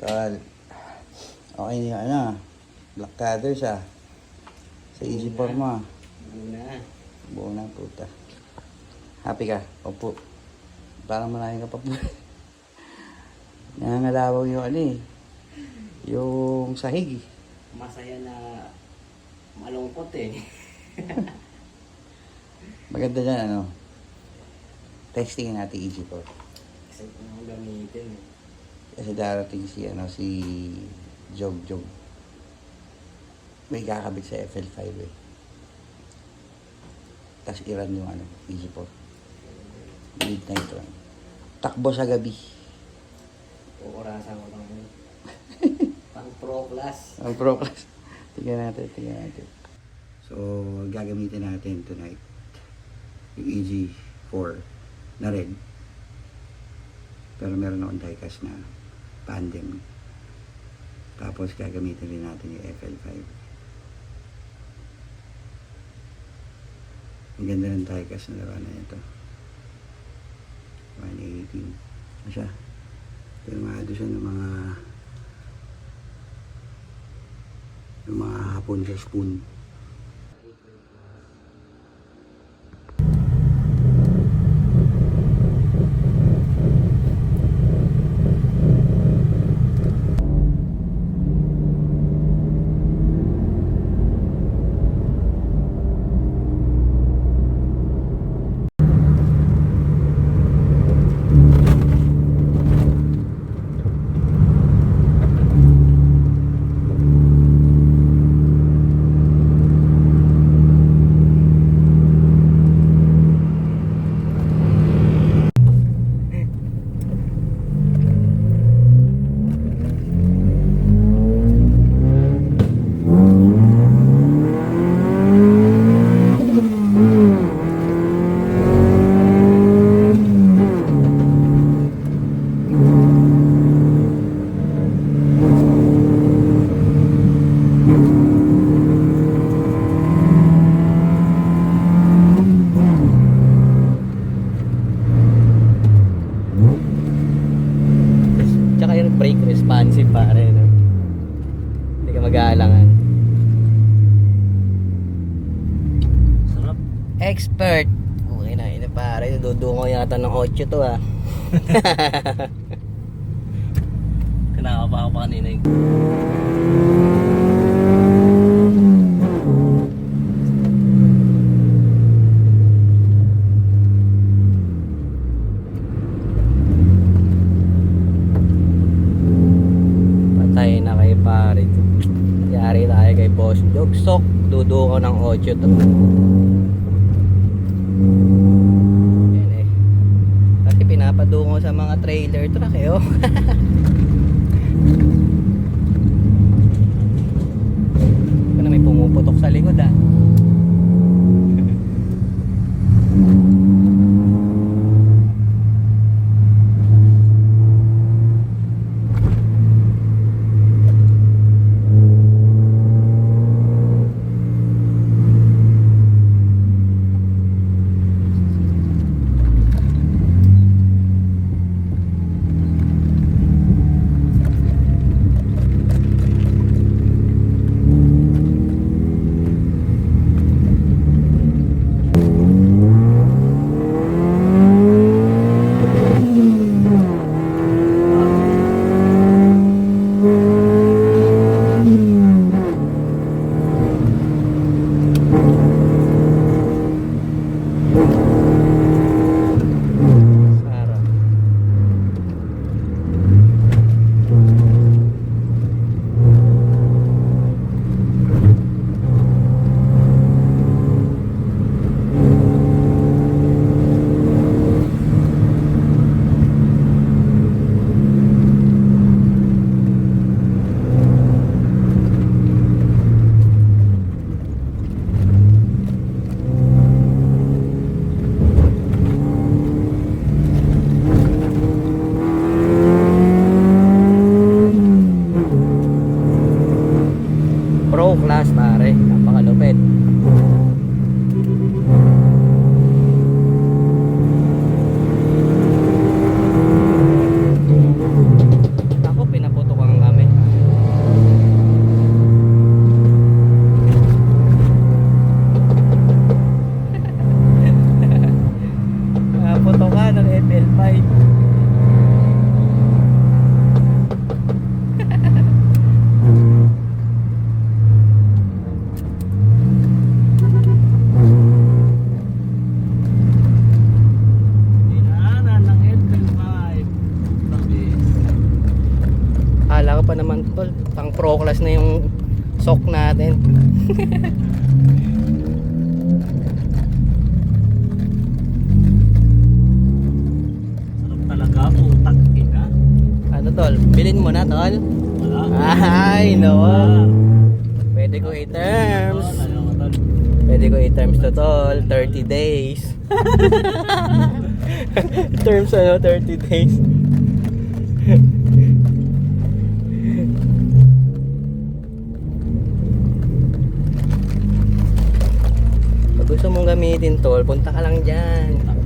Tol. Okay na ano. Black Cutters ah. Sa EG4 mo ah. Muna. Buo na puta. Happy ka? Opo. Parang malaking ka pa po. Nangangalawaw yung ano eh. Yung sahig eh. Masaya na malungkot eh. Maganda dyan ano. Testing natin EG4. Kasi kung akong gamitin eh. Kasi darating si ano si Jog. May kakabit sa FL5 eh. Tapos i-run yung ano, EG4. Midnight run. Takbo sa gabi. Kukurasan ko lang yun. Pang pro class. Ang pro class. Tingnan natin. So, gagamitin natin tonight yung EG4 na red. Pero meron akong diecast na tandem. Tapos gagamitin rin natin yung FL5. Ang ganda ng diecast na laruan na ito. 118. Ano siya? Pirmado siya ng mga hapon sa spoon. Tsaka yung brake responsive pare, no? Hindi ka mag-aalangan. Sarap. Expert. Okay na, ina pare. Dudungo yata ng 8 to ah. Kinakapa ako pa kanina yung... Patay na kay pare. Yari tayo kay Boss Jogsok. Dudungo ng 8 to. Yan eh. Kasi pinapadungo sa mga trailer truck eh oh. Ito na may pumuputok sa likod ah. Pro class pare, napakalupit. Ako pinaputok ang ka pa naman tol. Pang pro class na yung sok natin. Sarap talaga, utak ina. Ano tol? Bilin mo na tol. Wala. Ay no. Ah. Pwede ko i-terms. Ano ko tol? Pwede ko i-terms to tol. 30 days. Terms ano? 30 days. Pag gusto mong gamitin tol, punta ka lang dyan.